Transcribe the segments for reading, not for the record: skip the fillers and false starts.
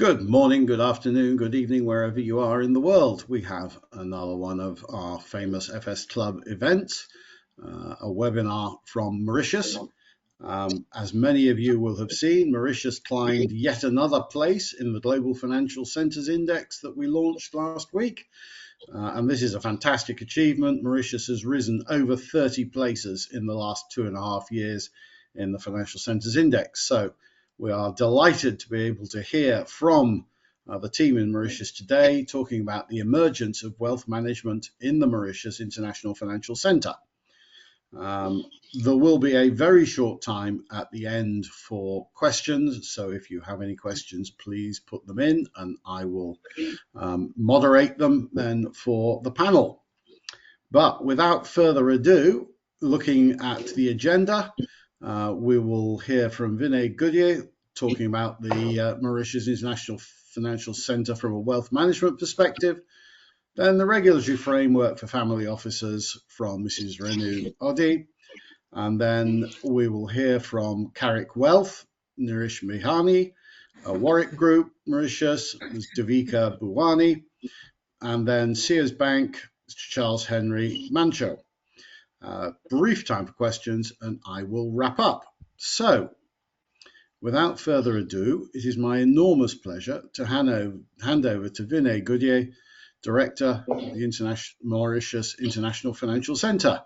Good morning, good afternoon, good evening, wherever you are in the world. We have another one of our famous FS Club events, a webinar from Mauritius. As many of you will have seen, Mauritius climbed yet another place in the Global Financial Centres Index that we launched last week. And this is a fantastic achievement. Mauritius has risen over 30 places in the last 2.5 years in the Financial Centres Index. So we are delighted to be able to hear from the team in Mauritius today, talking about the emergence of wealth management in the Mauritius International Financial Centre. There will be a very short time at the end for questions, so if you have any questions, please put them in and I will moderate them then for the panel. But without further ado, looking at the agenda, we will hear from Vinay Goodier talking about the Mauritius International Financial Centre from a wealth management perspective. Then the regulatory framework for family officers from Mrs. Renu Odi. And then we will hear from Carrick Wealth, Nirish Mihani, Warwick Group, Mauritius, Ms. Devika Buwani, and then Sears Bank, Charles Henry Mancho. Brief time for questions and I will wrap up. So, without further ado, it is my enormous pleasure to hand over to Vinay Goodier, Director of the Mauritius International Financial Centre.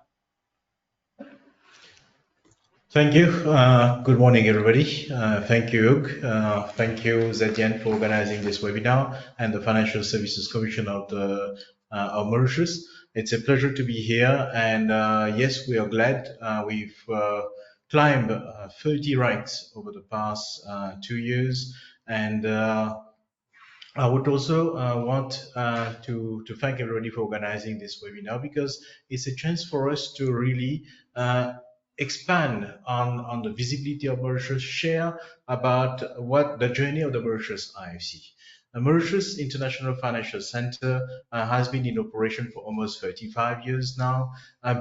Thank you. Good morning, everybody. Thank you, Hugh. Thank you, Zetienne, for organizing this webinar and the Financial Services Commission of Mauritius. It's a pleasure to be here. And yes, we are glad we've climbed 30 ranks over the past 2 years. And I would also want to thank everybody for organizing this webinar, because it's a chance for us to really expand on the visibility of Mauritius, share about what the journey of the Mauritius IFC. The Mauritius International Financial Centre has been in operation for almost 35 years now,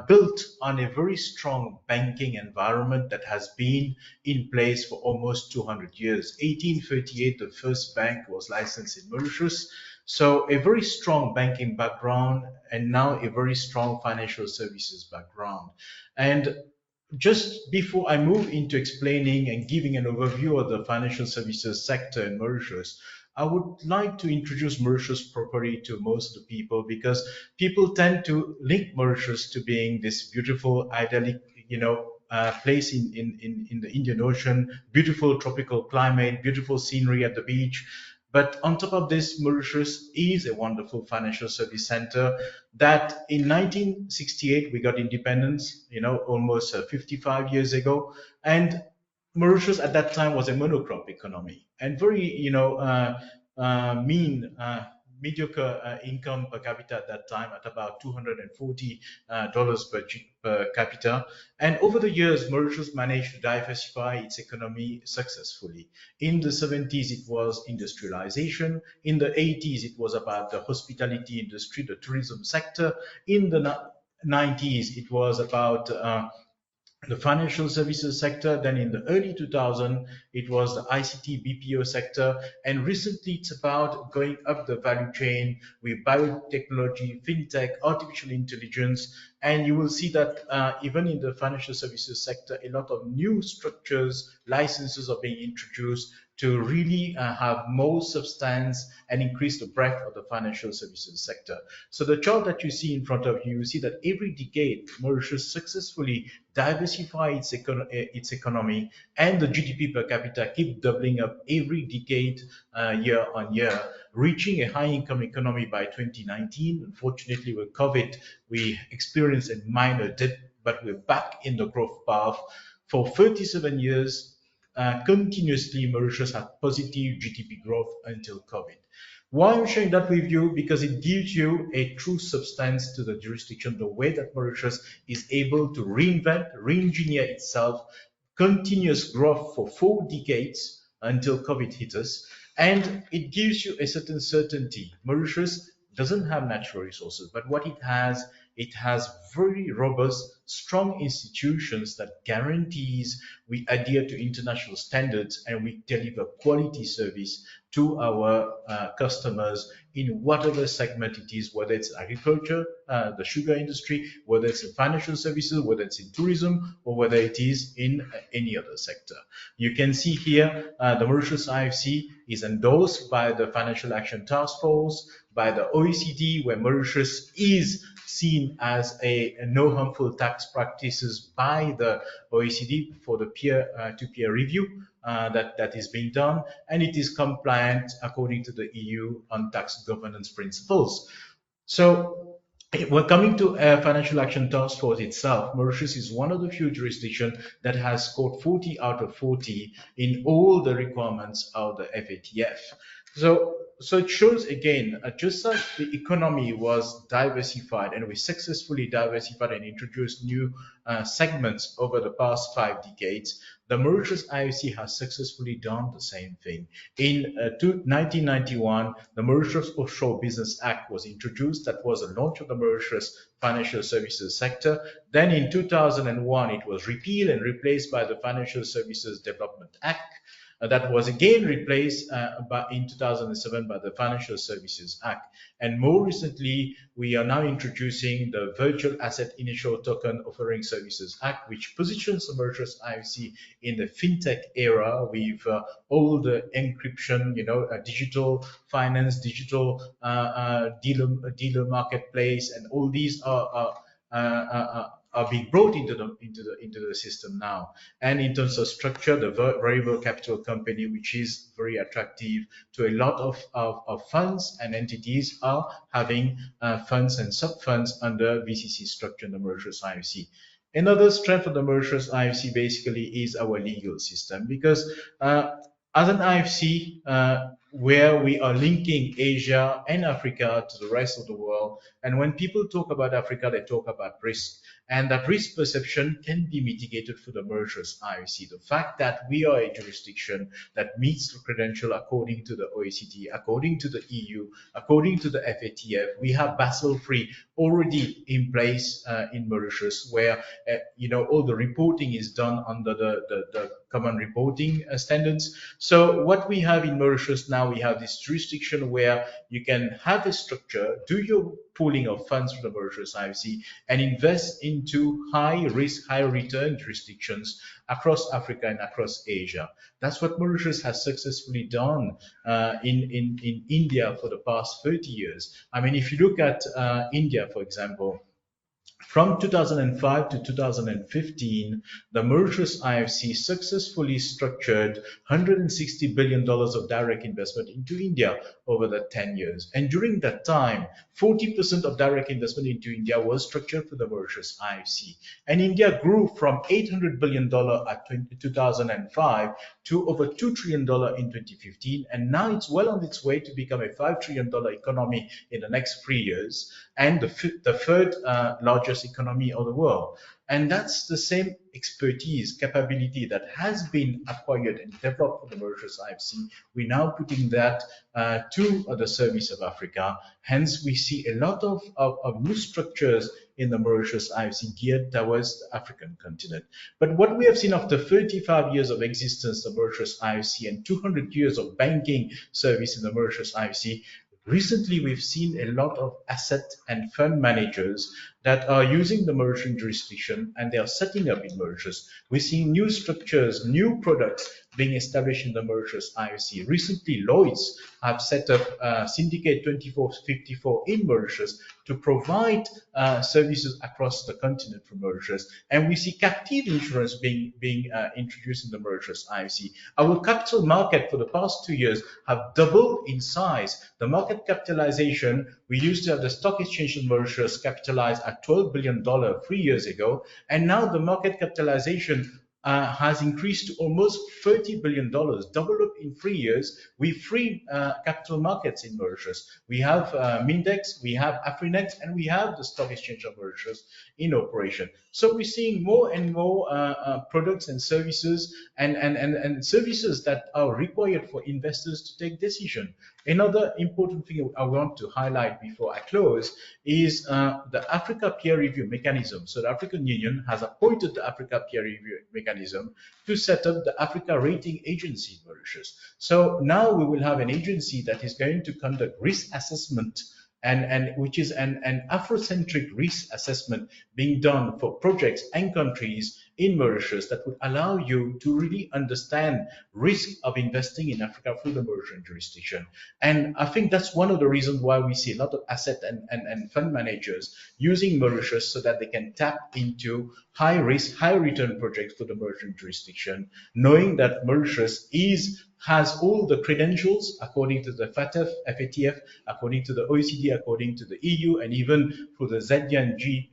built on a very strong banking environment that has been in place for almost 200 years. 1838, the first bank was licensed in Mauritius. So a very strong banking background, and now a very strong financial services background. And just before I move into explaining and giving an overview of the financial services sector in Mauritius, I would like to introduce Mauritius properly to most of the people, because people tend to link Mauritius to being this beautiful, idyllic, place in the Indian Ocean, beautiful tropical climate, beautiful scenery at the beach. But on top of this, Mauritius is a wonderful financial service center that in 1968, we got independence, almost 55 years ago. And Mauritius at that time was a monocrop economy and very, mediocre income per capita at that time, at about $240 per capita. And over the years, Mauritius managed to diversify its economy successfully. In the 70s, it was industrialization. In the 80s, it was about the hospitality industry, the tourism sector. In the 90s, it was about the financial services sector. Then in the early 2000s, it was the ICT BPO sector. And recently, it's about going up the value chain with biotechnology, fintech, artificial intelligence. And you will see that even in the financial services sector, a lot of new structures, licenses are being introduced to really have more substance and increase the breadth of the financial services sector. So the chart that you see in front of you, you see that every decade, Mauritius successfully diversify its economy, and the GDP per capita keep doubling up every decade, year on year, reaching a high income economy by 2019. Unfortunately, with COVID, we experienced a minor dip, but we're back in the growth path. For 37 years, continuously, Mauritius had positive GDP growth until COVID. Why I'm sharing that with you? Because it gives you a true substance to the jurisdiction, the way that Mauritius is able to reinvent, re-engineer itself, continuous growth for 4 decades until COVID hit us. And it gives you a certain certainty. Mauritius doesn't have natural resources, but what it has it has very robust, strong institutions that guarantees we adhere to international standards and we deliver quality service to our customers in whatever segment it is, whether it's agriculture, the sugar industry, whether it's in financial services, whether it's in tourism, or whether it is in any other sector. You can see here the Mauritius IFC is endorsed by the Financial Action Task Force, by the OECD, where Mauritius is seen as a no harmful tax practices by the OECD for the peer-to-peer review that is being done, and it is compliant according to the EU on tax governance principles. So when coming to Financial Action Task Force itself, Mauritius is one of the few jurisdictions that has scored 40 out of 40 in all the requirements of the FATF. So it shows again, just as the economy was diversified and we successfully diversified and introduced new segments over the past 5 decades, the Mauritius IFC has successfully done the same thing. In 1991, the Mauritius Offshore Business Act was introduced. That was the launch of the Mauritius financial services sector. Then in 2001, it was repealed and replaced by the Financial Services Development Act. That was again replaced in 2007 by the Financial Services Act. And more recently, we are now introducing the Virtual Asset Initial Token Offering Services Act, which positions the Mauritius IFC in the fintech era with all the encryption, digital finance, digital dealer marketplace, and all these are being brought into the system now. And in terms of structure, the variable capital company, which is very attractive to a lot of funds and entities, are having funds and sub-funds under VCC structure in the Mauritius IFC. Another strength of the Mauritius IFC basically is our legal system, because as an IFC, where we are linking Asia and Africa to the rest of the world, and when people talk about Africa, they talk about risk. And that risk perception can be mitigated through the Mauritius IFC. The fact that we are a jurisdiction that meets the credential according to the OECD, according to the EU, according to the FATF, we have Basel III already in place in Mauritius, where all the reporting is done under the common reporting standards. So what we have in Mauritius now, we have this jurisdiction where you can have a structure, do your pooling of funds from the Mauritius IFC, and invest into high risk, high return jurisdictions across Africa and across Asia. That's what Mauritius has successfully done in India for the past 30 years. I mean, if you look at India, for example, from 2005 to 2015, the Mauritius IFC successfully structured $160 billion of direct investment into India over the 10 years. And during that time, 40% of direct investment into India was structured for the Mauritius IFC. And India grew from $800 billion at 2005 to over $2 trillion in 2015. And now it's well on its way to become a $5 trillion economy in the next 3 years, and the third largest economy of the world. And that's the same expertise, capability that has been acquired and developed for the Mauritius IFC. We're now putting that to the service of Africa. Hence, we see a lot of new structures in the Mauritius IFC geared towards the African continent. But what we have seen after 35 years of existence, the Mauritius IFC, and 200 years of banking service in the Mauritius IFC, recently, we've seen a lot of asset and fund managers that are using the Mauritian jurisdiction, and they are setting up in Mauritius. We're seeing new structures, new products being established in the Mauritius IFC. Recently, Lloyds have set up Syndicate 2454 in Mauritius to provide services across the continent from Mauritius. And we see captive insurance being introduced in the Mauritius IFC. Our capital market for the past 2 years have doubled in size. The market capitalization, we used to have the stock exchange in Mauritius capitalized at $12 billion 3 years ago. And now the market capitalization has increased to almost $30 billion, doubled up in 3 years with free capital markets in Mauritius. We have Mindex, we have Afrinex, and we have the Stock Exchange of Mauritius in operation. So we're seeing more and more products and services and services that are required for investors to take decision. Another important thing I want to highlight before I close is the Africa peer review mechanism. So the African Union has appointed the Africa peer review mechanism to set up the Africa Rating Agency in Mauritius. So now we will have an agency that is going to conduct risk assessment and which is an Afrocentric risk assessment being done for projects and countries in Mauritius that would allow you to really understand risk of investing in Africa through the Mauritian jurisdiction. And I think that's one of the reasons why we see a lot of asset and fund managers using Mauritius so that they can tap into high risk, high return projects for the Mauritian jurisdiction, knowing that Mauritius has all the credentials according to the FATF, according to the OECD, according to the EU, and even through the ZNG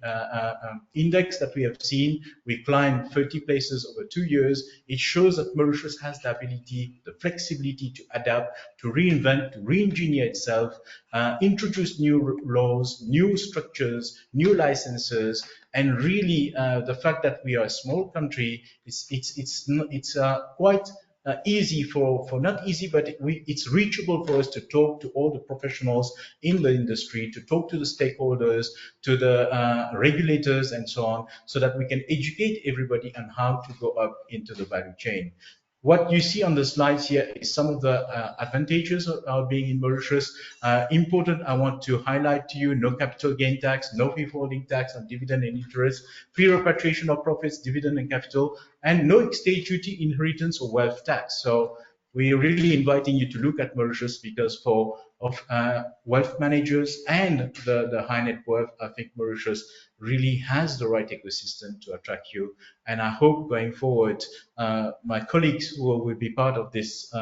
index that we have seen. We climbed 30 places over 2 years. It shows that Mauritius has the ability, the flexibility to adapt, to reinvent, to re-engineer itself, introduce new laws, new structures, new licenses, and really the fact that we are a small country, it's quite easy not easy, but it's reachable for us to talk to all the professionals in the industry, to talk to the stakeholders, to the regulators and so on, so that we can educate everybody on how to go up into the value chain. What you see on the slides here is some of the advantages of being in Mauritius. Important, I want to highlight to you, no capital gain tax, no withholding tax on dividend and interest, free repatriation of profits, dividend and capital, and no estate duty, inheritance or wealth tax. So we're really inviting you to look at Mauritius because of wealth managers and the high net worth, I think Mauritius really has the right ecosystem to attract you. And I hope going forward, my colleagues who will be part of this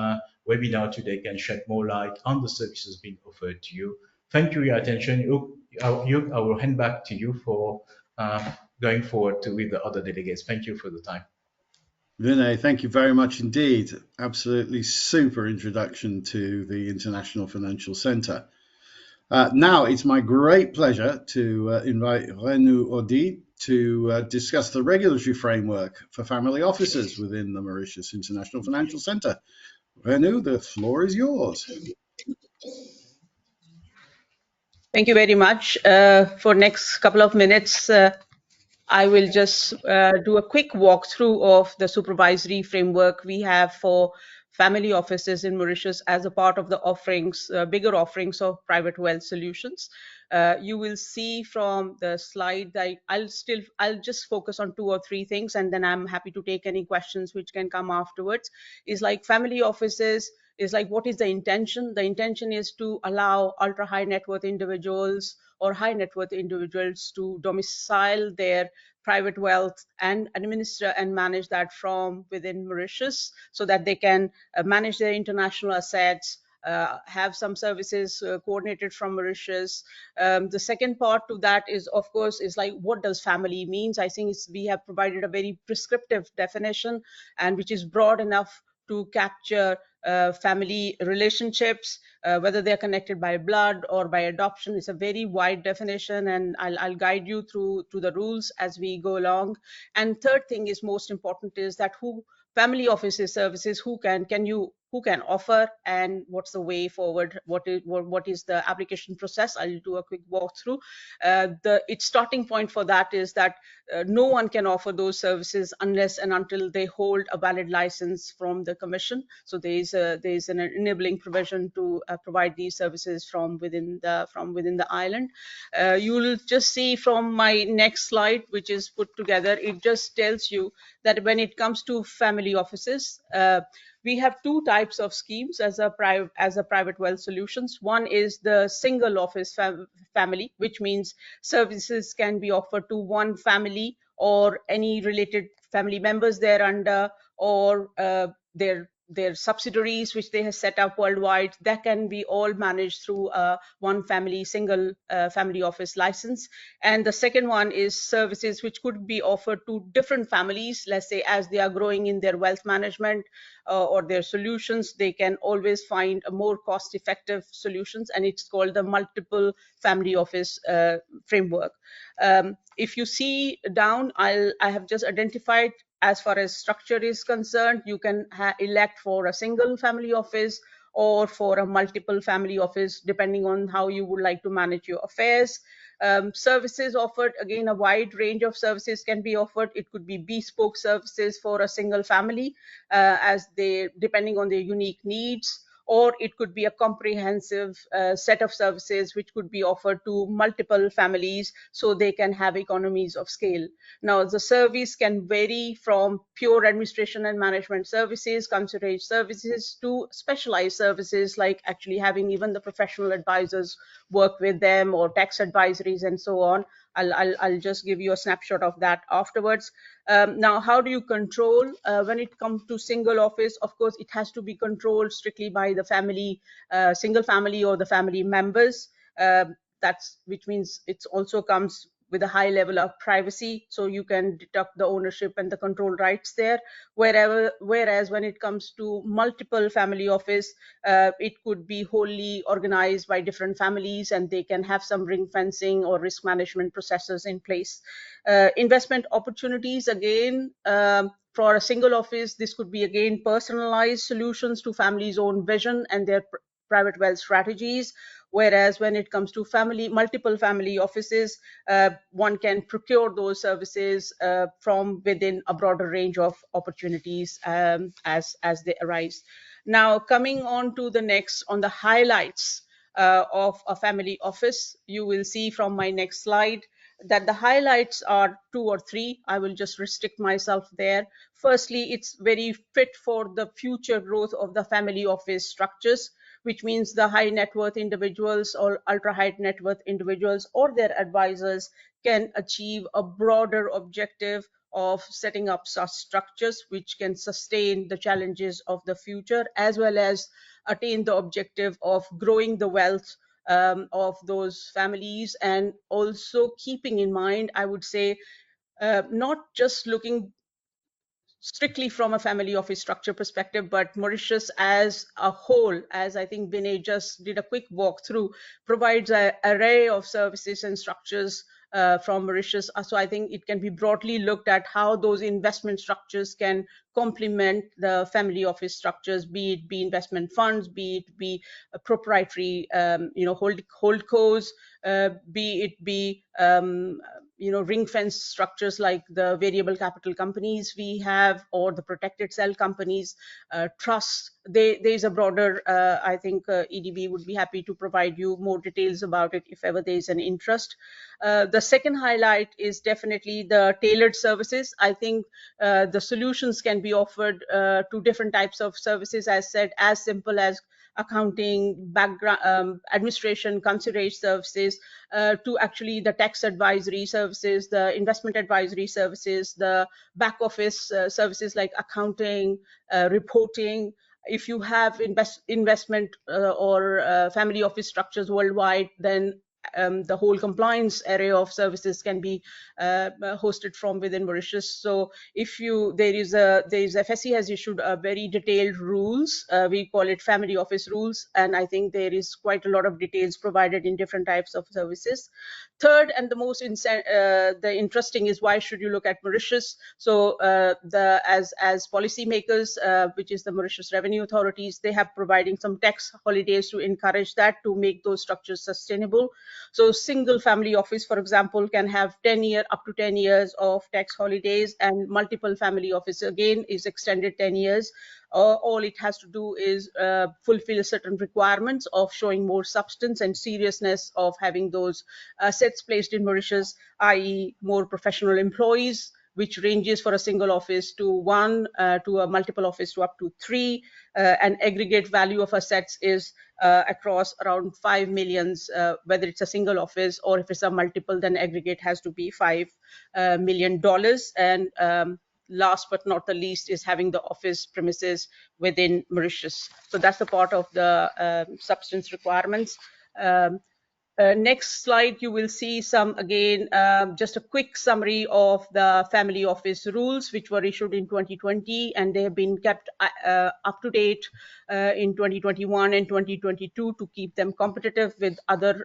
webinar today can shed more light on the services being offered to you. Thank you for your attention. I will hand back to you for going forward with the other delegates. Thank you for the time. Vinay, thank you very much indeed. Absolutely super introduction to the International Financial Centre. Now it's my great pleasure to invite Renou Audi to discuss the regulatory framework for family offices within the Mauritius International Financial Centre. Renou, the floor is yours. Thank you very much. For next couple of minutes, I will just do a quick walkthrough of the supervisory framework we have for family offices in Mauritius as a part of the offerings, bigger offerings of private wealth solutions. You will see from the slide that I'll just focus on 2 or 3 things, and then I'm happy to take any questions which can come afterwards. Is like family offices is like, what is the intention? The intention is to allow ultra high net worth individuals or high net worth individuals to domicile their private wealth and administer and manage that from within Mauritius so that they can manage their international assets, have some services coordinated from Mauritius. The second part to that is, of course, is like, what does family means? I think we have provided a very prescriptive definition and which is broad enough to capture family relationships, whether they're connected by blood or by adoption. It's a very wide definition, and I'll guide you through the rules as we go along. And third thing is most important is that who family offices services, who can offer, and what's the way forward, what is the application process. I'll do a quick walkthrough. Its starting point for that is that no one can offer those services unless and until they hold a valid license from the Commission. So there is an enabling provision to provide these services from within the island. You will just see from my next slide, which is put together, it just tells you that when it comes to family offices, we have 2 types of schemes as a private wealth solutions. One is the single office family, which means services can be offered to one family or any related family members thereunder, or their their subsidiaries which they have set up worldwide, that can be all managed through one family, single family office license. And the second one is services which could be offered to different families. Let's say as they are growing in their wealth management or their solutions, they can always find a more cost-effective solutions, and it's called the multiple family office framework. If you see down, I have just identified, as far as structure is concerned, you can elect for a single family office or for a multiple family office, depending on how you would like to manage your affairs. Services offered, again, a wide range of services can be offered. It could be bespoke services for a single family, depending on their unique needs, or it could be a comprehensive set of services which could be offered to multiple families so they can have economies of scale. Now, the service can vary from pure administration and management services, concierge services, to specialized services like actually having even the professional advisors work with them, or tax advisories and so on. I'll just give you a snapshot of that afterwards. Now, how do you control when it comes to single office? Of course, it has to be controlled strictly by the family, single family or the family members. Which means it also comes with a high level of privacy, so you can deduct the ownership and the control rights there. Whereas when it comes to multiple family office, it could be wholly organized by different families, and they can have some ring fencing or risk management processes in place. Investment opportunities, again, for a single office, this could be again personalized solutions to families' own vision and their private wealth strategies. Whereas when it comes to multiple family offices, one can procure those services from within a broader range of opportunities as they arise. Now, coming on to the next, on the highlights of a family office, you will see from my next slide that the highlights are 2 or 3. I will just restrict myself there. Firstly, it's very fit for the future growth of the family office structures, which means the high net worth individuals or ultra high net worth individuals or their advisors can achieve a broader objective of setting up such structures which can sustain the challenges of the future, as well as attain the objective of growing the wealth of those families, and also keeping in mind, I would say, not just looking strictly from a family office structure perspective, but Mauritius as a whole, as I think Vinay just did a quick walkthrough, provides an array of services and structures from Mauritius. So I think it can be broadly looked at how those investment structures can complement the family office structures, be it investment funds, be it proprietary holdcos, be it ring fence structures like the variable capital companies we have, or the protected cell companies, trusts. There's a broader, I think EDB would be happy to provide you more details about it if ever there's an interest. The second highlight is definitely the tailored services. I think the solutions can be offered to different types of services, as said, as simple as accounting, background administration, concierge services, to actually the tax advisory services, the investment advisory services, the back office services like accounting, reporting. If you have investment or family office structures worldwide, then the whole compliance area of services can be hosted from within Mauritius. So if FSC has issued a very detailed rules, we call it family office rules, and I think there is quite a lot of details provided in different types of services. Third, and the most the interesting, is why should you look at Mauritius? So as policymakers, which is the Mauritius Revenue Authorities, they have providing some tax holidays to encourage that, to make those structures sustainable. So single family office, for example, can have up to 10 years of tax holidays, and multiple family office again is extended 10 years. All it has to do is fulfill certain requirements of showing more substance and seriousness of having those assets placed in Mauritius, i.e. more professional employees, which ranges for a single office to 1, to a multiple office to up to 3. And aggregate value of assets is across around 5 million, whether it's a single office or if it's a multiple, then aggregate has to be $5 million. And last but not the least is having the office premises within Mauritius. So that's the part of the substance requirements. Next slide, you will see some, again, just a quick summary of the family office rules, which were issued in 2020, and they have been kept up to date in 2021 and 2022 to keep them competitive with other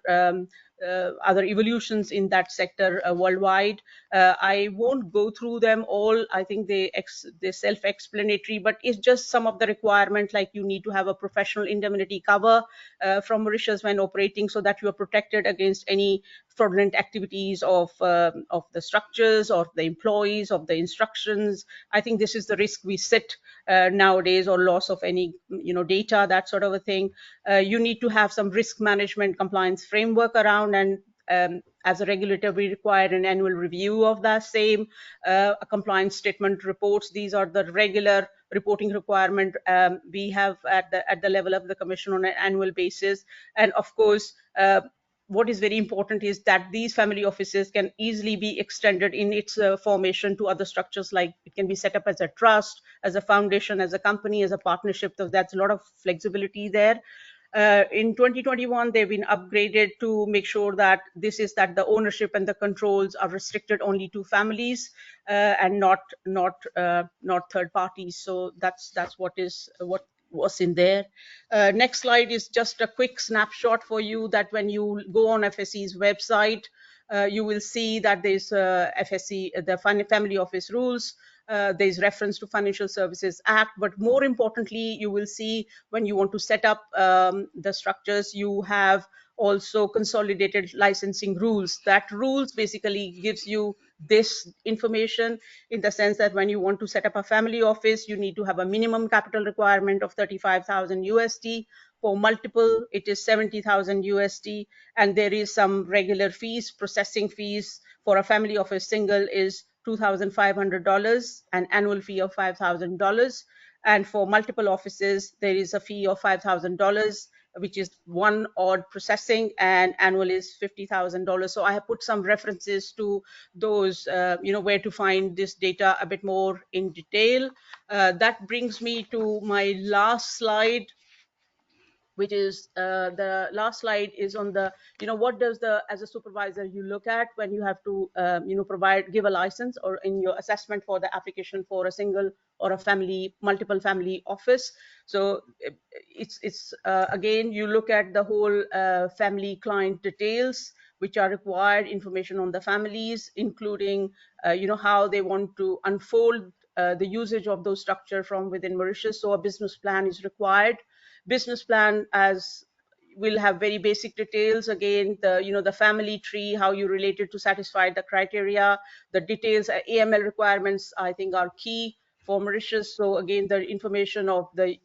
evolutions in that sector worldwide. I won't go through them all. I think they're self-explanatory, but it's just some of the requirements, like you need to have a professional indemnity cover from Mauritius when operating, so that you are protected against any fraudulent activities of the structures, or the employees, of the instructions. I think this is the risk we sit nowadays, or loss of any data, that sort of a thing. You need to have some risk management compliance framework around, and as a regulator, we require an annual review of that same, a compliance statement reports. These are the regular reporting requirement we have at the level of the Commission on an annual basis. And of course, what is very important is that these family offices can easily be extended in its formation to other structures, like it can be set up as a trust, as a foundation, as a company, as a partnership. So that's a lot of flexibility there. In 2021, they've been upgraded to make sure that the ownership and the controls are restricted only to families and not third parties. So that's what was in there. Next slide is just a quick snapshot for you, that when you go on FSC's website, you will see that there's FSC, the Family Office rules. There's reference to Financial Services Act, but more importantly, you will see when you want to set up the structures, you have also consolidated licensing rules. That rules basically gives you this information, in the sense that when you want to set up a family office, you need to have a minimum capital requirement of 35,000 USD. For multiple, it is 70,000 USD, and there is some regular fees. Processing fees for a family office single is $2,500, an annual fee of $5,000. And for multiple offices, there is a fee of $5,000, which is one odd processing, and annual is $50,000. So I have put some references to those, where to find this data a bit more in detail. That brings me to my last slide, which is the last slide is on the, what does as a supervisor you look at when you have to, give a license, or in your assessment for the application for a single or a multiple family office. So it's again, you look at the whole family client details, which are required, information on the families, including, how they want to unfold the usage of those structure from within Mauritius. So a business plan is required. Business plan will have very basic details. Again, the family tree, how you related to satisfy the criteria, the details, AML requirements, I think, are key for Mauritius. So again, the information of the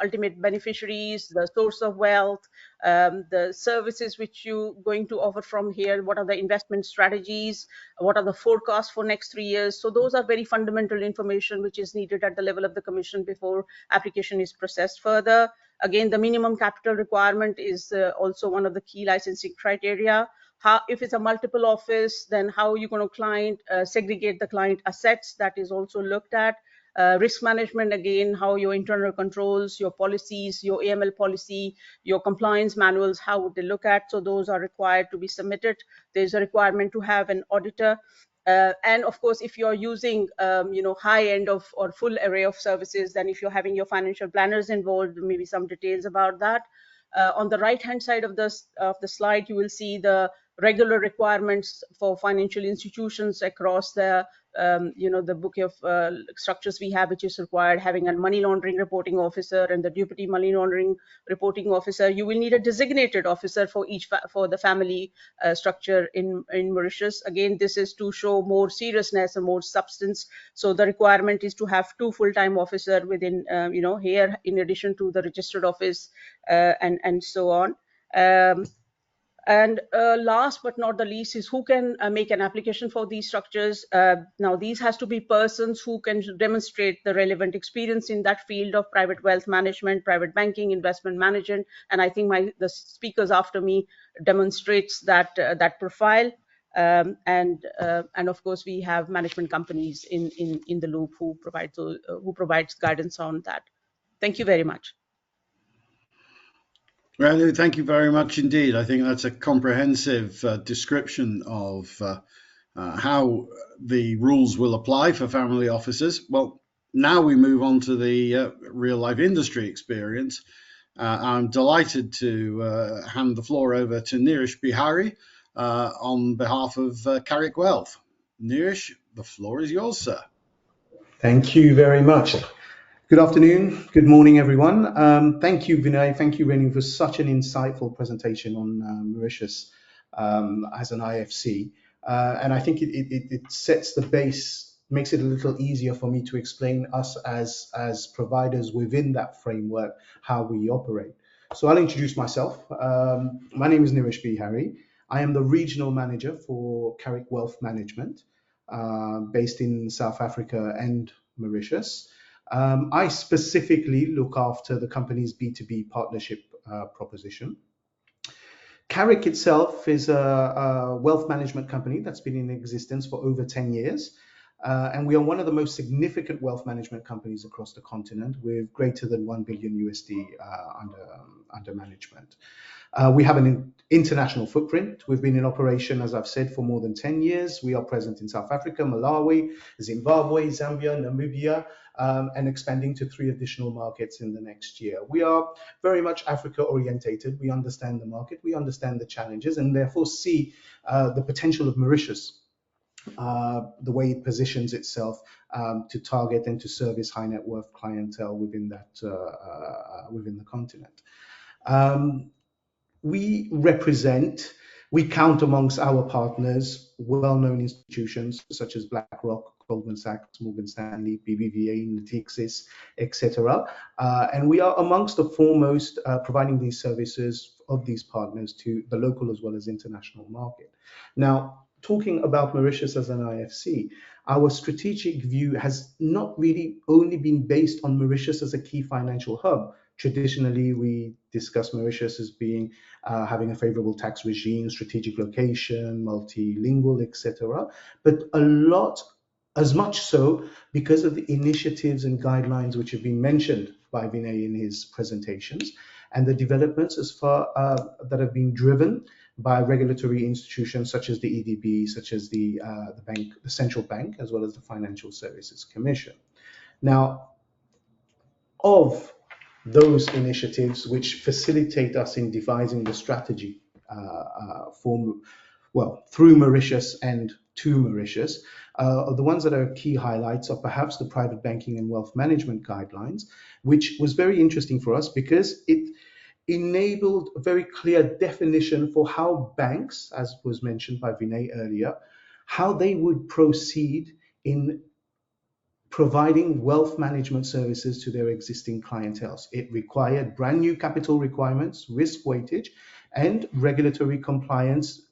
ultimate beneficiaries, the source of wealth, the services which you going to offer from here, what are the investment strategies, what are the forecasts for next 3 years. So those are very fundamental information which is needed at the level of the Commission before application is processed further. Again, the minimum capital requirement is also one of the key licensing criteria. If it's a multiple office, then how are you going to segregate the client assets? That is also looked at. Risk management, again, how your internal controls, your policies, your AML policy, your compliance manuals, how would they look at? So those are required to be submitted. There's a requirement to have an auditor. And of course, if you're using, high end of or full array of services, then if you're having your financial planners involved, maybe some details about that. On the right-hand side of the slide, you will see the regular requirements for financial institutions across the book of structures we have, which is required, having a money laundering reporting officer and the deputy money laundering reporting officer. You will need a designated officer for for the family structure in Mauritius. Again, this is to show more seriousness and more substance. So the requirement is to have 2 full-time officers within, here, in addition to the registered office, and so on. And last but not the least is who can make an application for these structures. Now, these has to be persons who can demonstrate the relevant experience in that field of private wealth management, private banking, investment management. And I think the speakers after me demonstrates that profile. And of course, we have management companies in the loop who provides guidance on that. Thank you very much. Renu, thank you very much indeed. I think that's a comprehensive description of how the rules will apply for family offices. Well, now we move on to the real life industry experience. I'm delighted to hand the floor over to Neeraj Bihari on behalf of Carrick Wealth. Neeraj, the floor is yours, sir. Thank you very much. Good afternoon, good morning, everyone. Thank you, Vinay. Thank you, Renu, for such an insightful presentation on Mauritius as an IFC. And I think it sets the base, makes it a little easier for me to explain us as providers within that framework, how we operate. So I'll introduce myself. My name is Neeraj Bihari. I am the regional manager for Carrick Wealth Management, based in South Africa and Mauritius. I specifically look after the company's B2B partnership proposition. Carrick itself is a wealth management company that's been in existence for over 10 years. And we are one of the most significant wealth management companies across the continent, with greater than 1 billion USD under management. We have an international footprint. We've been in operation, as I've said, for more than 10 years. We are present in South Africa, Malawi, Zimbabwe, Zambia, Namibia, and expanding to 3 additional markets in the next year. We are very much Africa orientated. We understand the market, we understand the challenges, and therefore see the potential of Mauritius, the way it positions itself to target and to service high net worth clientele within the continent. We count amongst our partners well-known institutions such as BlackRock, Goldman Sachs, Morgan Stanley, BBVA, Natixis, etc. And we are amongst the foremost providing these services of these partners to the local as well as international market. Now, talking about Mauritius as an IFC, our strategic view has not really only been based on Mauritius as a key financial hub. Traditionally, we discuss Mauritius as being having a favorable tax regime, strategic location, multilingual, etc. But as much so because of the initiatives and guidelines which have been mentioned by Vinay in his presentations, and the developments as far that have been driven by regulatory institutions such as the EDB, such as the bank, the central bank, as well as the Financial Services Commission. Now, of those initiatives which facilitate us in devising the strategy through Mauritius and to Mauritius, the ones that are key highlights are perhaps the private banking and wealth management guidelines, which was very interesting for us because it enabled a very clear definition for how banks, as was mentioned by Vinay earlier, how they would proceed in providing wealth management services to their existing clientele. It required brand new capital requirements, risk weightage, and regulatory compliance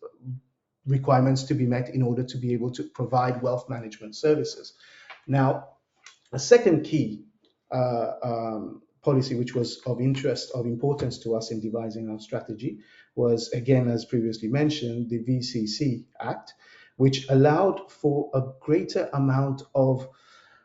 requirements to be met in order to be able to provide wealth management services. Now, a second key policy which was of interest, of importance to us in devising our strategy was, again, as previously mentioned, the VCC Act, which allowed for a greater amount of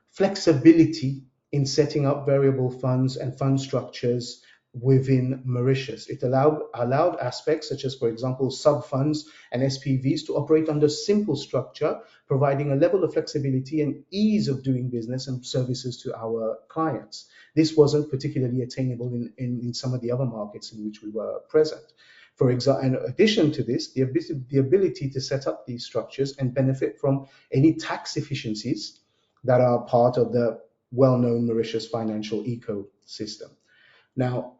flexibility in setting up variable funds and fund structures within Mauritius. It allowed aspects such as, for example, sub-funds and SPVs to operate under simple structure, providing a level of flexibility and ease of doing business and services to our clients. This wasn't particularly attainable in some of the other markets in which we were present. For example, in addition to this, the ability to set up these structures and benefit from any tax efficiencies that are part of the well-known Mauritius financial ecosystem. Now,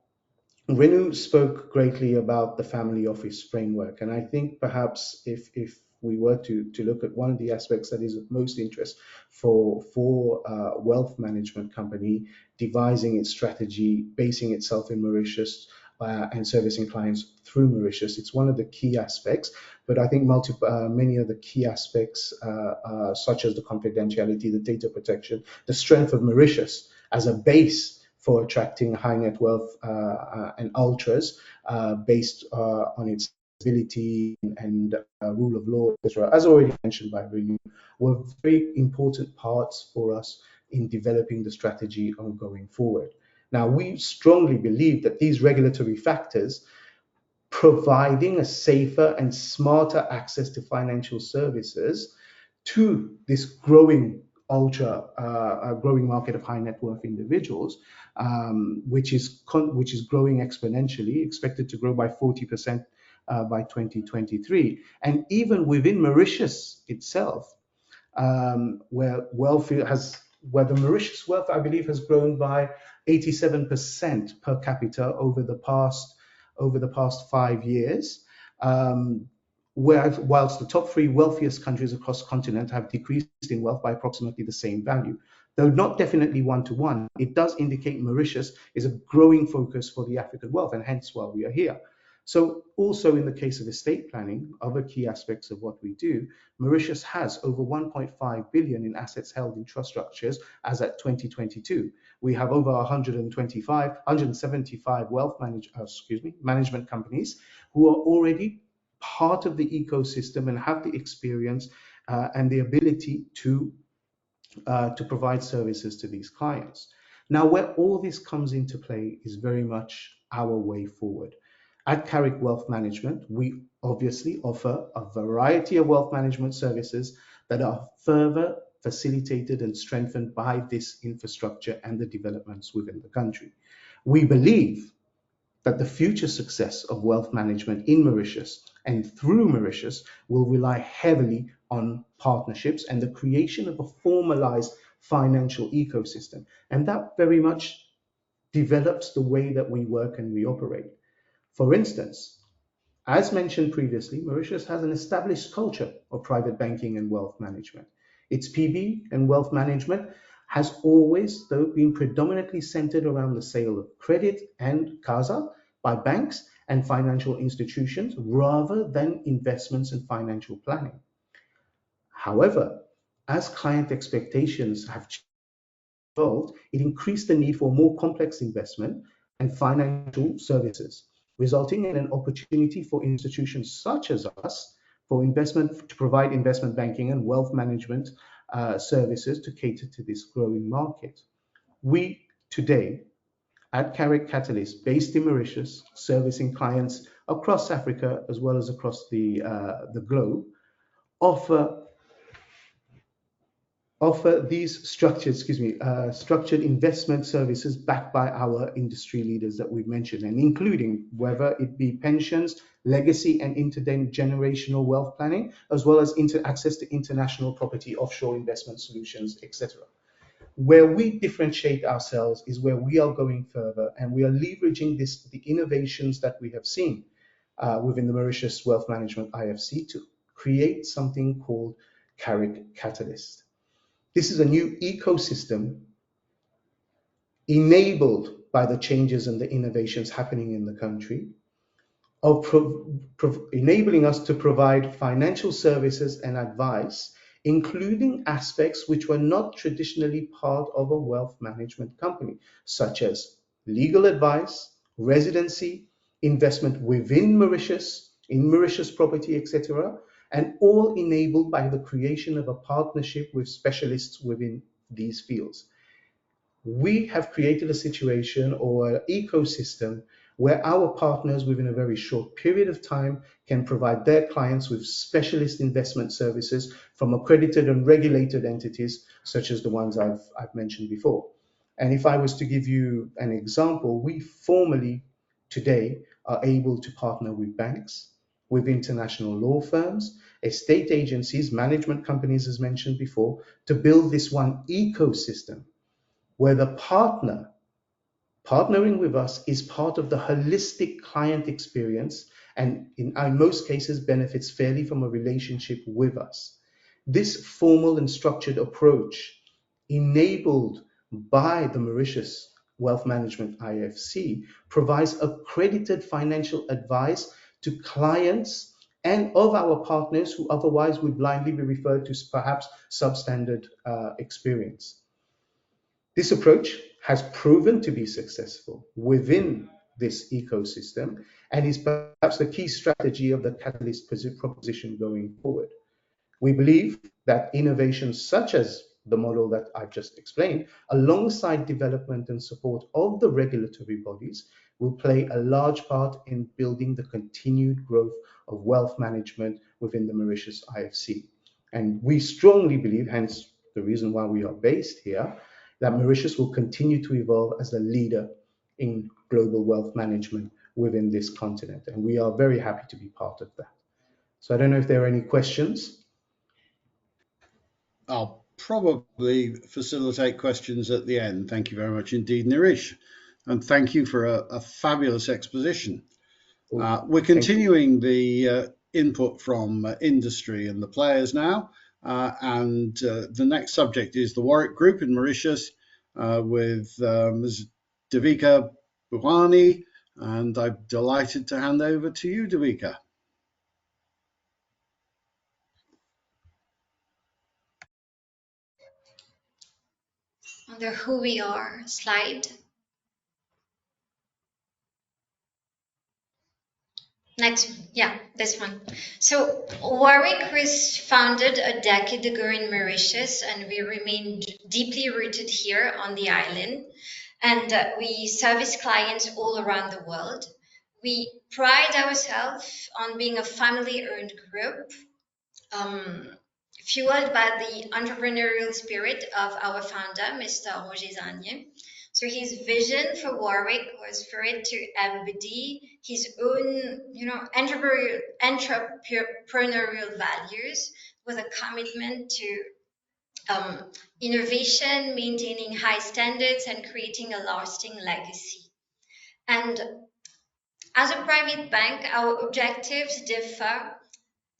Renu spoke greatly about the family office framework, and I think perhaps if we were to look at one of the aspects that is of most interest for a wealth management company devising its strategy, basing itself in Mauritius, and servicing clients through Mauritius, it's one of the key aspects. But I think many of the key aspects, such as the confidentiality, the data protection, the strength of Mauritius as a base for attracting high net wealth and ultras based on its stability and rule of law, etc., as already mentioned by Renew, were very important parts for us in developing the strategy on going forward. Now, we strongly believe that these regulatory factors, providing a safer and smarter access to financial services to this growing growing market of high net worth individuals, which is growing exponentially, expected to grow by 40% by 2023, and even within Mauritius itself, where the Mauritius wealth, I believe, has grown by 87% per capita over the past 5 years. Whilst the top 3 wealthiest countries across the continent have decreased in wealth by approximately the same value. Though not definitely one-to-one, it does indicate Mauritius is a growing focus for the African wealth, and hence why we are here. So also in the case of estate planning, other key aspects of what we do, Mauritius has over 1.5 billion in assets held in trust structures as at 2022. We have over 175 wealth management companies who are already part of the ecosystem and have the experience and the ability to provide services to these clients. Now, where all this comes into play is very much our way forward. At Carrick Wealth Management, we obviously offer a variety of wealth management services that are further facilitated and strengthened by this infrastructure and the developments within the country. We believe that the future success of wealth management in Mauritius and through Mauritius will rely heavily on partnerships and the creation of a formalized financial ecosystem. And that very much develops the way that we work and we operate. For instance, as mentioned previously, Mauritius has an established culture of private banking and wealth management. Its PB and wealth management has always, though, been predominantly centered around the sale of credit and CASA by banks and financial institutions rather than investments and financial planning. However, as client expectations have evolved, it increased the need for more complex investment and financial services, resulting in an opportunity for institutions such as us to provide investment banking and wealth management services to cater to this growing market. We today at Carrick Catalyst, based in Mauritius, servicing clients across Africa as well as across the globe, offer these structured investment services backed by our industry leaders that we've mentioned, and including whether it be pensions, legacy and intergenerational wealth planning, as well as access to international property, offshore investment solutions, etc. Where we differentiate ourselves is where we are going further, and we are leveraging the innovations that we have seen within the Mauritius Wealth Management IFC to create something called Carrick Catalyst. This is a new ecosystem enabled by the changes and the innovations happening in the country, of enabling us to provide financial services and advice, including aspects which were not traditionally part of a wealth management company, such as legal advice, residency, investment within Mauritius, in Mauritius property, etc., and all enabled by the creation of a partnership with specialists within these fields. We have created a situation or an ecosystem where our partners within a very short period of time can provide their clients with specialist investment services from accredited and regulated entities such as the ones I've mentioned before. And if I was to give you an example, we formally today are able to partner with banks, with international law firms, estate agencies, management companies, as mentioned before, to build this one ecosystem where the partnering with us is part of the holistic client experience and in most cases benefits fairly from a relationship with us. This formal and structured approach, enabled by the Mauritius Wealth Management IFC, provides accredited financial advice to clients and of our partners who otherwise would blindly be referred to perhaps substandard experience. This approach has proven to be successful within this ecosystem and is perhaps the key strategy of the Catalyst proposition going forward. We believe that innovations such as the model that I've just explained, alongside development and support of the regulatory bodies, will play a large part in building the continued growth of wealth management within the Mauritius IFC. And we strongly believe, hence the reason why we are based here, that Mauritius will continue to evolve as a leader in global wealth management within this continent. And we are very happy to be part of that. So I don't know if there are any questions. I'll probably facilitate questions at the end. Thank you very much indeed, Nirish. And thank you for a fabulous exposition. We're continuing the input from industry and the players now. And the next subject is the Warwick Group in Mauritius with Ms. Devika Buhani. And I'm delighted to hand over to you, Devika. On the who we are slide. Next, yeah, this one. So Warwick was founded a decade ago in Mauritius, and we remain deeply rooted here on the island. And we service clients all around the world. We pride ourselves on being a family-owned group, fueled by the entrepreneurial spirit of our founder, Mr. Roger Zagne. So his vision for Warwick was for it to embody his own, entrepreneurial values with a commitment to innovation, maintaining high standards, and creating a lasting legacy. And as a private bank, our objectives differ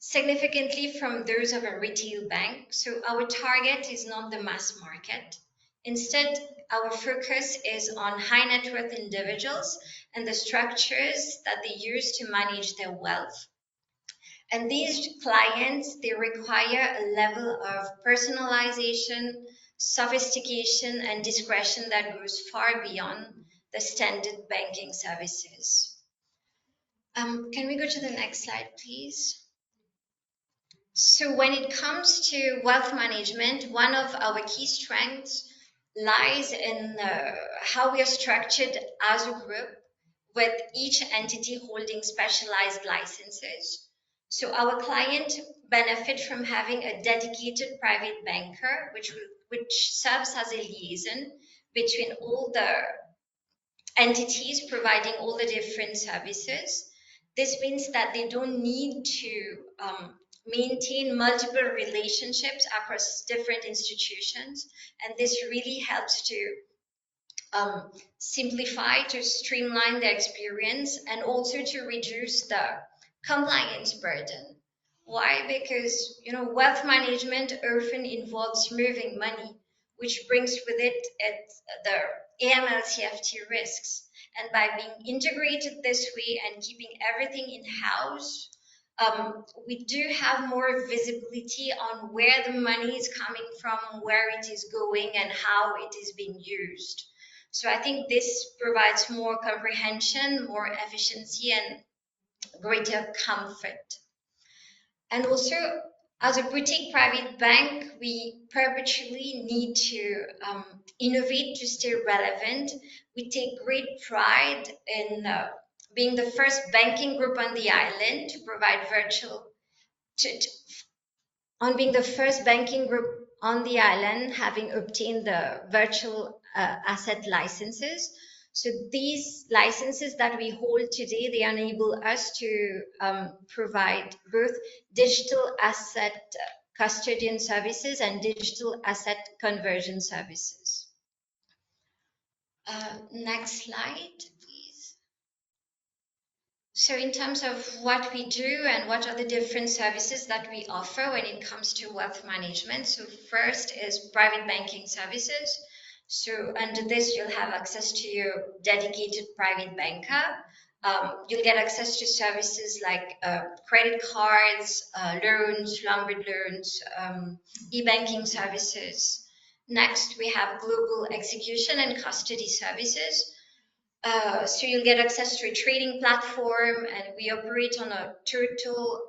significantly from those of a retail bank. So our target is not the mass market. Instead, our focus is on high net worth individuals and the structures that they use to manage their wealth. And these clients, they require a level of personalization, sophistication, and discretion that goes far beyond the standard banking services. Can we go to the next slide, please? So when it comes to wealth management, one of our key strengths lies in how we are structured as a group, with each entity holding specialized licenses. So our client benefit from having a dedicated private banker, which serves as a liaison between all the entities providing all the different services. This means that they don't need to maintain multiple relationships across different institutions, and this really helps to simplify, to streamline the experience, and also to reduce the compliance burden. Why? Because wealth management often involves moving money, which brings with it the AML/CFT risks. And by being integrated this way and keeping everything in-house, we do have more visibility on where the money is coming from, where it is going, and how it is being used. So I think this provides more comprehension, more efficiency, and greater comfort. And also, as a boutique private bank, we perpetually need to innovate to stay relevant. We take great pride in being the first banking group on the island to provide on being the first banking group on the island, having obtained the virtual asset licenses. So these licenses that we hold today, they enable us to provide both digital asset custodian services and digital asset conversion services. Next slide, please. So in terms of what we do and what are the different services that we offer when it comes to wealth management. So first is private banking services. So under this, you'll have access to your dedicated private banker. You'll get access to services like credit cards, loans, Lombard loans, e-banking services. Next, we have global execution and custody services. So you'll get access to a trading platform, and we operate on a total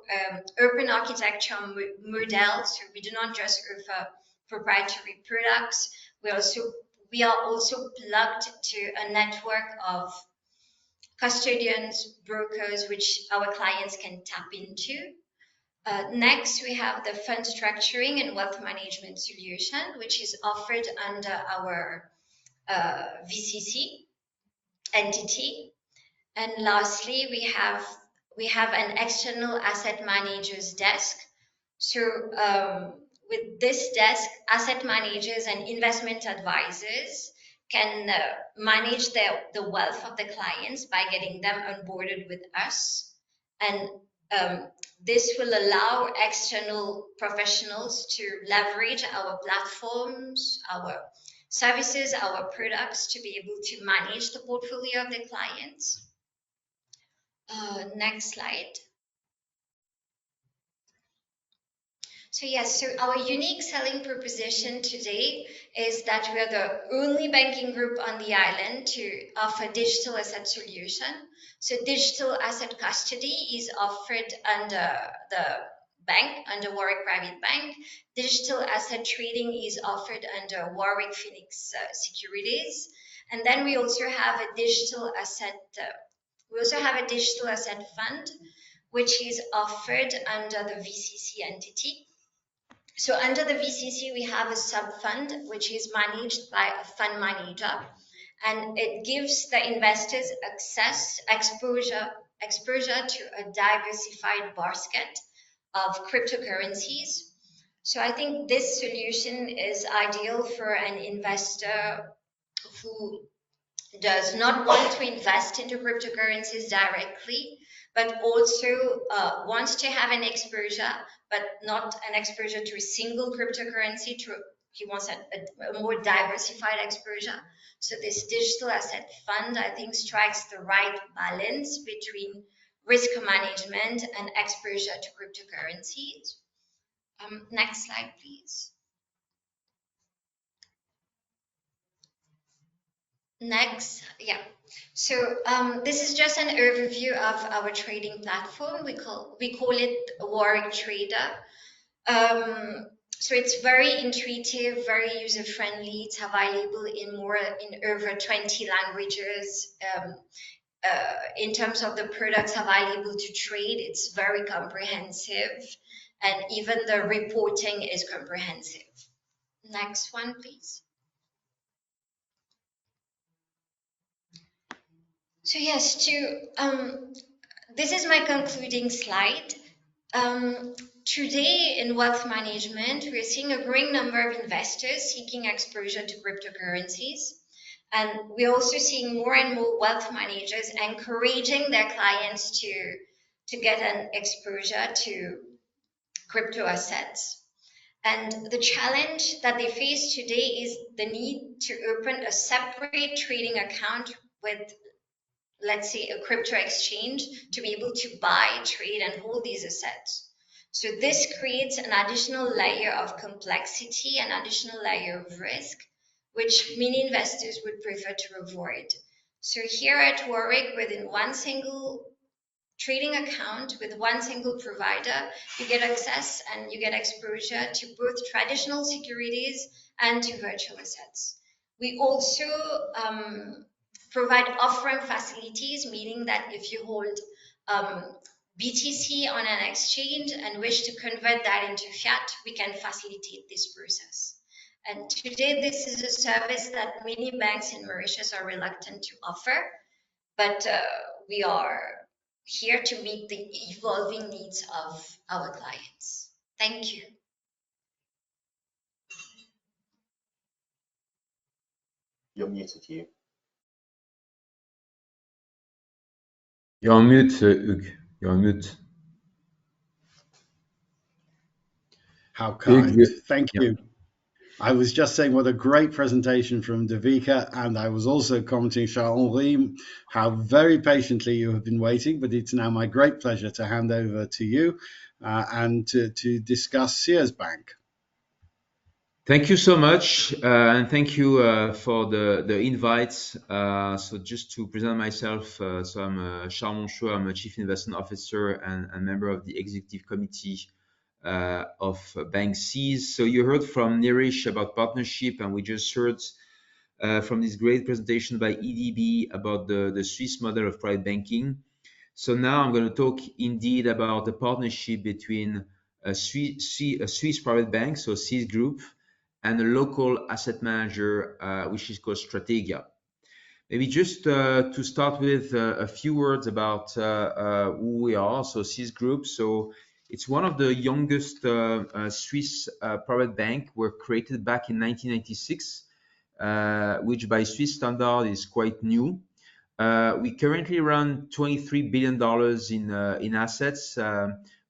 open architecture model. So we do not just offer proprietary products. We are also plugged to a network of custodians, brokers, which our clients can tap into. Next, we have the fund structuring and wealth management solution, which is offered under our VCC entity. And lastly, we have an external asset managers desk. So with this desk, asset managers and investment advisors can manage the wealth of the clients by getting them onboarded with us. And this will allow external professionals to leverage our platforms, our services, our products to be able to manage the portfolio of the clients. Next slide. So yes, so our unique selling proposition today is that we are the only banking group on the island to offer digital asset solution. So digital asset custody is offered under the bank, under Warwick Private Bank. Digital asset trading is offered under Warwick Phoenix Securities. And then we also have a digital asset fund, which is offered under the VCC entity. So under the VCC, we have a sub-fund, which is managed by a fund manager, and it gives the investors exposure to a diversified basket of cryptocurrencies. So I think this solution is ideal for an investor who does not want to invest into cryptocurrencies directly, but also wants to have an exposure, but not an exposure to a single cryptocurrency. He wants a more diversified exposure. So this digital asset fund, I think, strikes the right balance between risk management and exposure to cryptocurrencies. Next slide, please. Next, yeah. So this is just an overview of our trading platform. We call it Warwick Trader. So it's very intuitive, very user friendly. It's available in over 20 languages. In terms of the products available to trade, it's very comprehensive, and even the reporting is comprehensive. Next one, please. So yes, this is my concluding slide. Today in wealth management, we're seeing a growing number of investors seeking exposure to cryptocurrencies. And we're also seeing more and more wealth managers encouraging their clients to get an exposure to crypto assets. And the challenge that they face today is the need to open a separate trading account with, let's say, a crypto exchange to be able to buy, trade, and hold these assets. So this creates an additional layer of complexity, an additional layer of risk, which many investors would prefer to avoid. So here at Warwick, within one single trading account with one single provider, you get access and you get exposure to both traditional securities and to virtual assets. We also provide off-ramp facilities, meaning that if you hold BTC on an exchange and wish to convert that into fiat, we can facilitate this process. And today, this is a service that many banks in Mauritius are reluctant to offer, but we are here to meet the evolving needs of our clients. Thank you. You're muted, you. You're mute, Hugues. You're mute. How kind. Thank you. I was just saying what a great presentation from Devika, and I was also commenting, Charles-Henri, how very patiently you have been waiting, but it's now my great pleasure to hand over to you and to discuss Sears Bank. Thank you so much, and thank you for the invite. So just to present myself, so I'm Charles Monchot, I'm a Chief Investment Officer and member of the Executive Committee of Bank C's. So you heard from Nirish about partnership, and we just heard from this great presentation by EDB about the Swiss model of private banking. So now I'm going to talk indeed about the partnership between a Swiss private bank, so Swiss Group, and a local asset manager, which is called Strategia. Maybe just to start with a few words about who we are. So Swiss Group, so it's one of the youngest Swiss private bank. Were created back in 1996, which by Swiss standard is quite new. We currently run $23 billion in assets.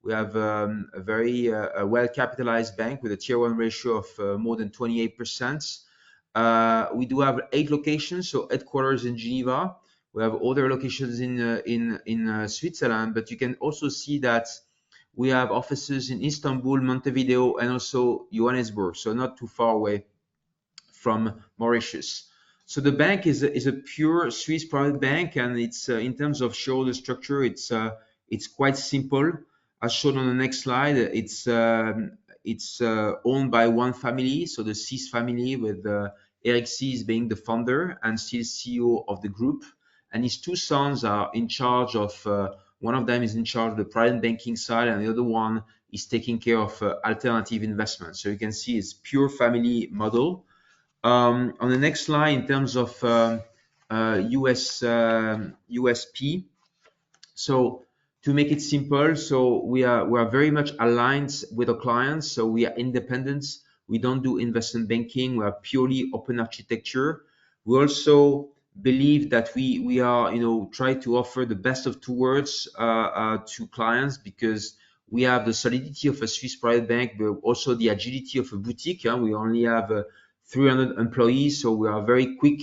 We have a very well-capitalized bank with a Tier 1 ratio of more than 28%. We do have 8 locations, so headquarters in Geneva. We have other locations in Switzerland, but you can also see that we have offices in Istanbul, Montevideo, and also Johannesburg, so not too far away from Mauritius. So the bank is a pure Swiss private bank, and it's in terms of shareholder structure, it's quite simple. As shown on the next slide, it's owned by one family, so the Cies family, with Eric Cies being the founder and still CEO of the group, and his 2 sons are in charge of. One of them is in charge of the private banking side, and the other one is taking care of alternative investments. So you can see it's pure family model. On the next slide, in terms of USP, so to make it simple, so we are very much aligned with our clients. So we are independent. We don't do investment banking. We are purely open architecture. We also believe that we are, try to offer the best of 2 worlds to clients, because we have the solidity of a Swiss private bank, but also the agility of a boutique. We only have 300 employees, so we are very quick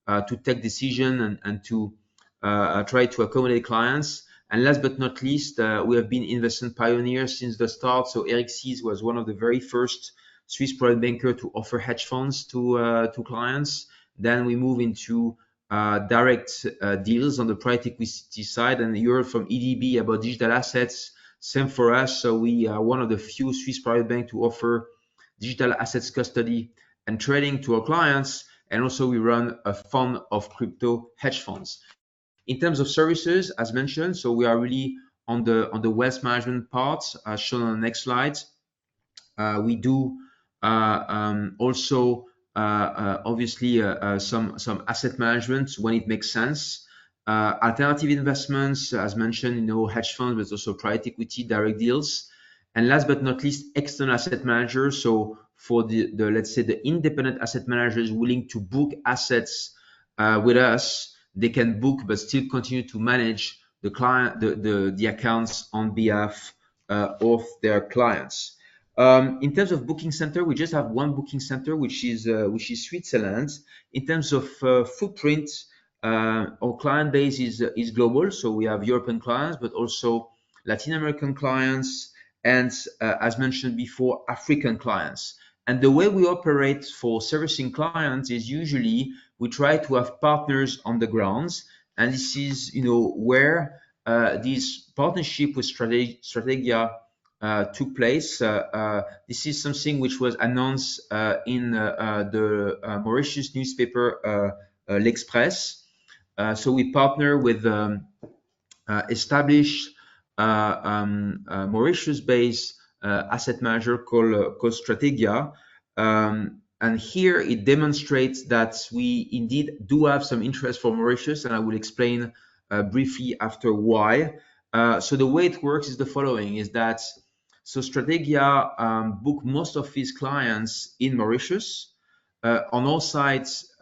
to take decision and to try to accommodate clients. And last but not least, we have been investment pioneers since the start. So Eric Cies was one of the very first Swiss private banker to offer hedge funds to clients. Then we move into direct deals on the private equity side. And you heard from EDB about digital assets. Same for us. So we are one of the few Swiss private banks to offer digital assets custody and trading to our clients. And also we run a fund of crypto hedge funds. In terms of services, as mentioned, so we are really on the wealth management part, as shown on the next slide. We do also obviously some asset management when it makes sense. Alternative investments, as mentioned, hedge funds, but also private equity, direct deals. And last but not least, external asset managers. So for the let's say the independent asset managers willing to book assets with us, they can book but still continue to manage the client, the accounts on behalf of their clients. In terms of booking center, we just have one booking center, which is Switzerland. In terms of footprint, our client base is global, so we have European clients, but also Latin American clients, and as mentioned before, African clients. And the way we operate for servicing clients is usually we try to have partners on the grounds, and this is where this partnership with Strategia took place. This is something which was announced in the Mauritius newspaper L'Express. So we partner with established Mauritius-based asset manager called Strategia. And here it demonstrates that we indeed do have some interest for Mauritius, and I will explain briefly after why. So the way it works is the following, is that so Strategia book most of his clients in Mauritius. On all sides,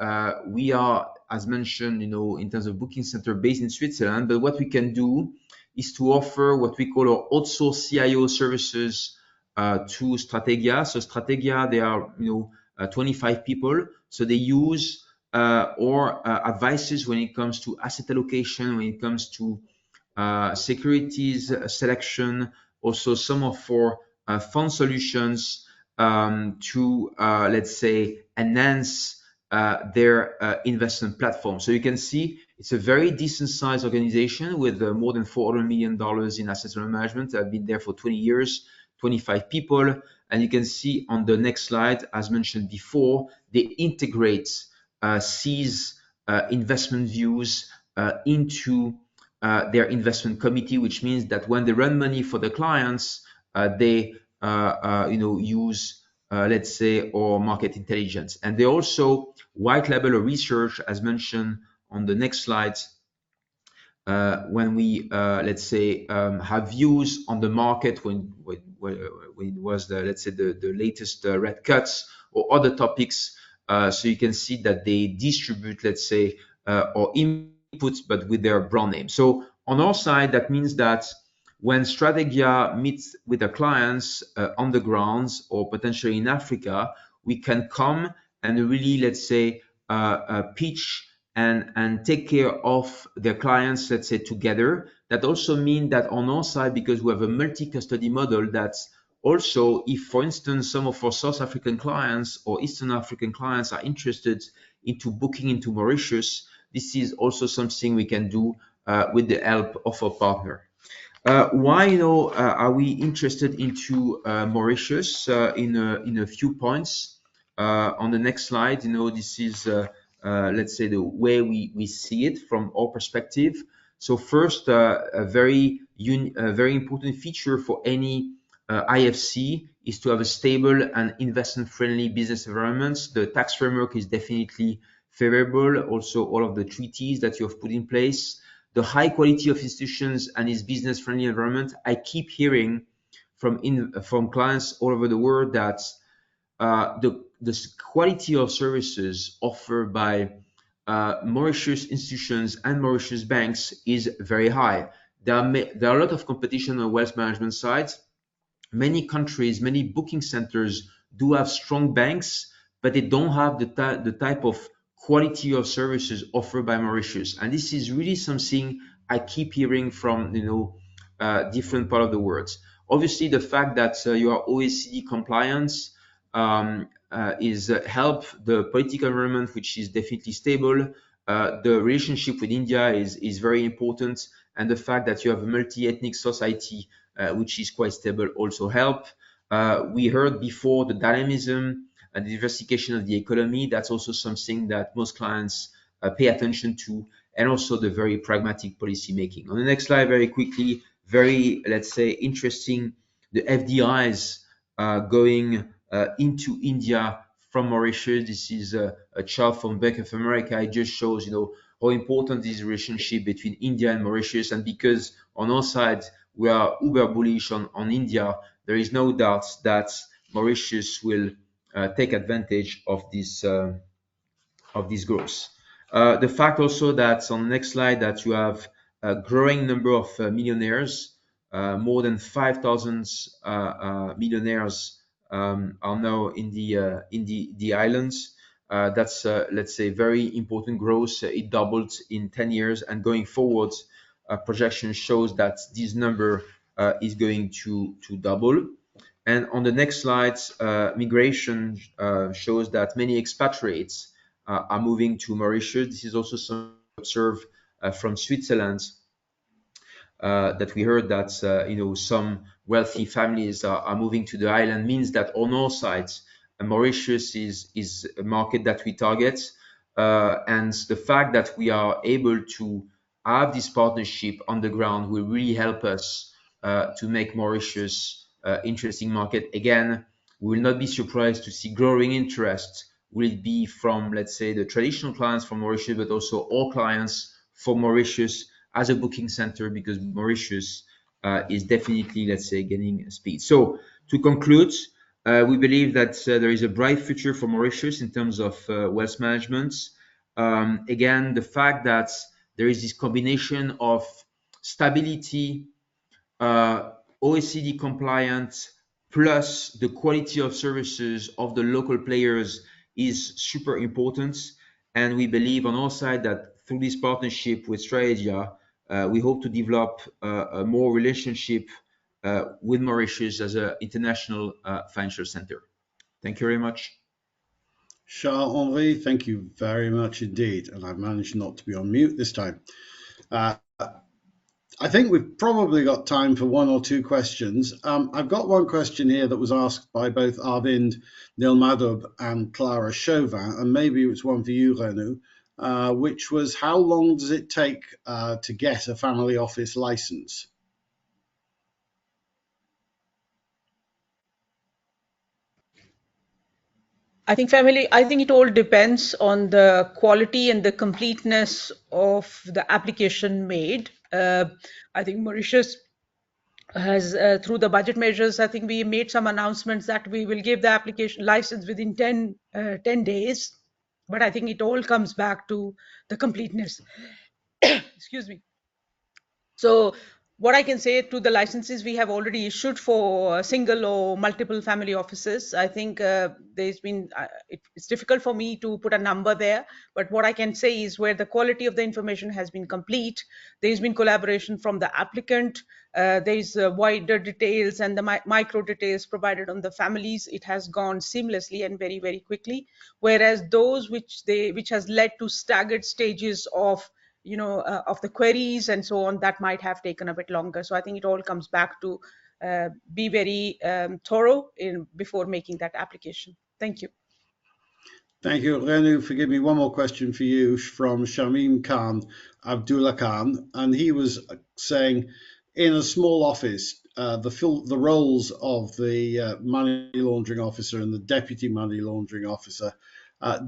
we are, as mentioned, in terms of booking center based in Switzerland, but what we can do is to offer what we call our outsourced CIO services to Strategia. So Strategia, they are 25 people, so they use our advices when it comes to asset allocation, when it comes to securities selection, also some of our fund solutions, to, let's say, enhance their investment platform. So you can see it's a very decent sized organization with more than $400 million in assets under management. I've been there for 20 years, 25 people. And you can see on the next slide, as mentioned before, they integrate C's investment views into their investment committee, which means that when they run money for the clients, they use let's say, or market intelligence. And they also white label or research, as mentioned on the next slide, when we, let's say, have views on the market when it was, let's say, the latest red cuts or other topics. So you can see that they distribute, let's say, or inputs, but with their brand name. So on our side, that means that when Strategia meets with the clients on the grounds or potentially in Africa, we can come and really, let's say, pitch and take care of their clients, let's say, together. That also means that on our side, because we have a multi-custody model, that's also, if, for instance, some of our South African clients or Eastern African clients are interested into booking into Mauritius, this is also something we can do with the help of our partner. Why, are we interested into Mauritius? In a few points. On the next slide, this is, let's say, the way we see it from our perspective. So first, a very important feature for any IFC is to have a stable and investment-friendly business environment. The tax framework is definitely favorable. Also, all of the treaties that you have put in place. The high quality of institutions and its business-friendly environment. I keep hearing from clients all over the world that the quality of services offered by Mauritius institutions and Mauritius banks is very high. There are a lot of competition on the wealth management side. Many countries, many booking centers do have strong banks, but they don't have the type of quality of services offered by Mauritius. And this is really something I keep hearing from different part of the world. Obviously, the fact that you are OECD compliance is help the political environment, which is definitely stable. The relationship with India is very important, and the fact that you have a multi-ethnic society which is quite stable also help. We heard before the dynamism and the diversification of the economy. That's also something that most clients pay attention to, and also the very pragmatic policy making. On the next slide, very quickly, very, let's say, interesting, the FDIs going into India from Mauritius. This is a chart from Bank of America. It just shows, how important is the relationship between India and Mauritius. And because on our side, we are uber bullish on India, there is no doubt that Mauritius will take advantage of this growth. The fact also that on the next slide that you have a growing number of millionaires, more than 5,000 millionaires are now in the islands. That's let's say very important growth. It doubled in 10 years, and going forward, projection shows that this number is going to double. And on the next slide, migration shows that many expatriates are moving to Mauritius. This is also something observed from Switzerland, that we heard that some wealthy families are moving to the island. Means that on our side, Mauritius is a market that we target, and the fact that we are able to have this partnership on the ground will really help us to make Mauritius interesting market. Again, we will not be surprised to see growing interest. Will it be from, let's say, the traditional clients from Mauritius, but also all clients for Mauritius as a booking center, because Mauritius is definitely, let's say, gaining speed. So to conclude, we believe that there is a bright future for Mauritius in terms of wealth management. Again, the fact that there is this combination of stability, OECD compliant, plus the quality of services of the local players is super important. And we believe on our side that through this partnership with Strategia, we hope to develop a more relationship with Mauritius as an international financial center. Thank you very much. Charles-Henri, thank you very much indeed. And I've managed not to be on mute this time. I think we've probably got time for one or two questions. I've got one question here that was asked by both Arvind Nilmadub and Clara Chauvin, and maybe it's one for you, Renu, which was how long does it take to get a family office license? I think it all depends on the quality and the completeness of the application made. I think Mauritius has, through the budget measures, I think we made some announcements that we will give the application license within 10 days. But I think it all comes back to the completeness. Excuse me. So what I can say to the licenses we have already issued for single or multiple family offices, I think there's been, it's difficult for me to put a number there, but what I can say is where the quality of the information has been complete, there's been collaboration from the applicant, there's wider details and the micro details provided on the families, it has gone seamlessly and very, very quickly. Whereas those which has led to staggered stages of of the queries and so on, that might have taken a bit longer. So I think it all comes back to be very thorough before making that application. Thank you. Thank you, Renu. Forgive me, one more question for you from Shamim Khan, Abdullah Khan, and he was saying, in a small office, the roles of the money laundering officer and the deputy money laundering officer,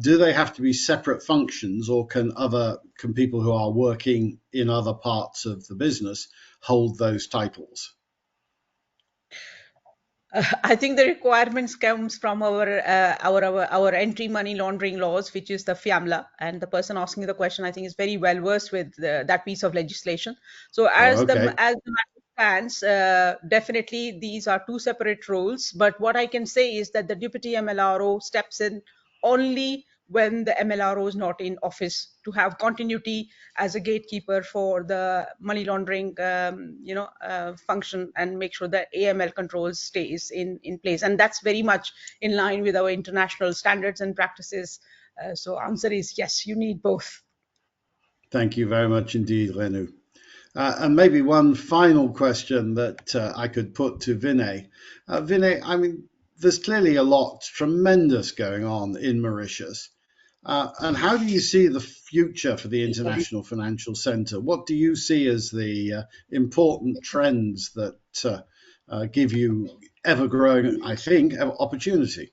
do they have to be separate functions, or can people who are working in other parts of the business hold those titles? I think the requirements comes from our anti-money laundering laws, which is the FIAMLA, and the person asking the question, I think, is very well versed with that piece of legislation. So as the matter stands, definitely these are two separate roles. But what I can say is that the deputy MLRO steps in only when the MLRO is not in office, to have continuity as a gatekeeper for the money laundering function and make sure that AML controls stays in place. And that's very much in line with our international standards and practices. So answer is yes, you need both. Thank you very much indeed, Renu. And maybe one final question that I could put to Vinay. Vinay, I mean, there's clearly a lot tremendous going on in Mauritius. And how do you see the future for the International Financial Centre? What do you see as the important trends that give you ever-growing, I think, opportunity?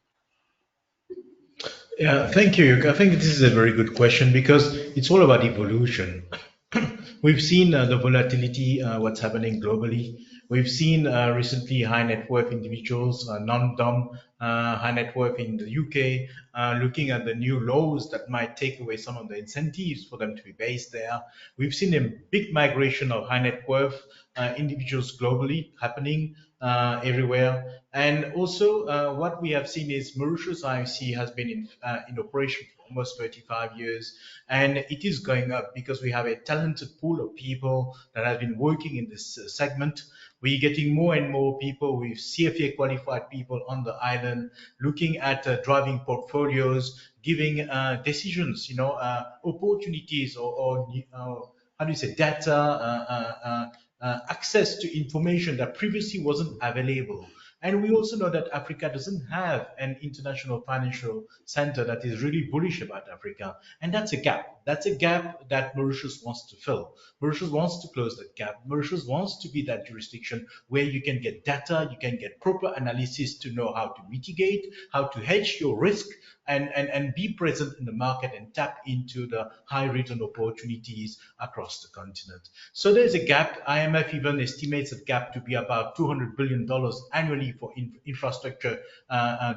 Yeah, thank you. I think this is a very good question because it's all about evolution. We've seen the volatility, what's happening globally. We've seen recently high net worth individuals, non-dom high net worth in the UK, looking at the new laws that might take away some of the incentives for them to be based there. We've seen a big migration of high net worth individuals globally happening everywhere. And also what we have seen is Mauritius IFC has been in operation for almost 35 years, and it is going up because we have a talented pool of people that have been working in this segment. We're getting more and more people with CFA qualified people on the island, looking at driving portfolios, giving decisions, opportunities or how do you say, data, access to information that previously wasn't available. And we also know that Africa doesn't have an international financial center that is really bullish about Africa. And that's a gap. That's a gap that Mauritius wants to fill. Mauritius wants to close that gap. Mauritius wants to be that jurisdiction where you can get data, you can get proper analysis to know how to mitigate, how to hedge your risk, and be present in the market and tap into the high return opportunities across the continent. So there's a gap. IMF even estimates that gap to be about $200 billion annually for infrastructure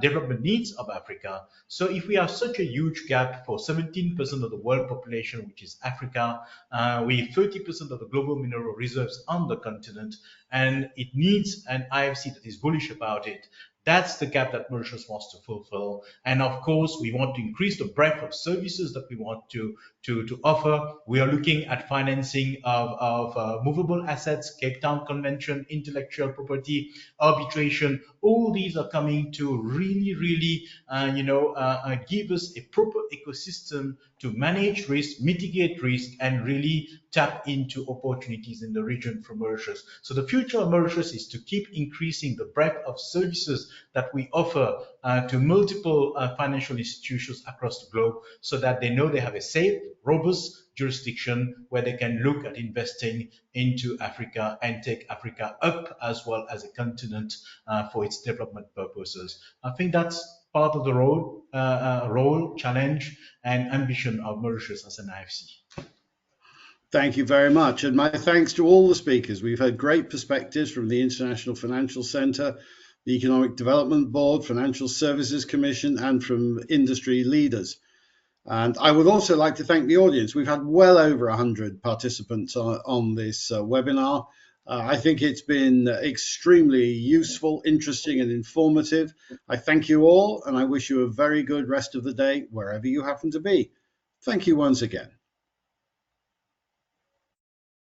development needs of Africa. So if we have such a huge gap for 17% of the world population, which is Africa, with 30% of the global mineral reserves on the continent, and it needs an IFC that is bullish about it, That's the gap that Mauritius wants to fulfill. And of course, we want to increase the breadth of services that we want to offer. We are looking at financing of movable assets, Cape Town Convention, intellectual property, arbitration. All these are coming to really, give us a proper ecosystem to manage risk, mitigate risk, and really tap into opportunities in the region for Mauritius. So the future of Mauritius is to keep increasing the breadth of services that we offer to multiple financial institutions across the globe, so that they know they have a safe, robust jurisdiction where they can look at investing into Africa and take Africa up as well as a continent for its development purposes. I think that's part of the role, challenge, and ambition of Mauritius as an IFC. Thank you very much. And my thanks to all the speakers. We've had great perspectives from the International Financial Centre, the Economic Development Board, Financial Services Commission, and from industry leaders. And I would also like to thank the audience. We've had well over 100 participants on this webinar. I think it's been extremely useful, interesting, and informative. I thank you all, and I wish you a very good rest of the day, wherever you happen to be. Thank you once again.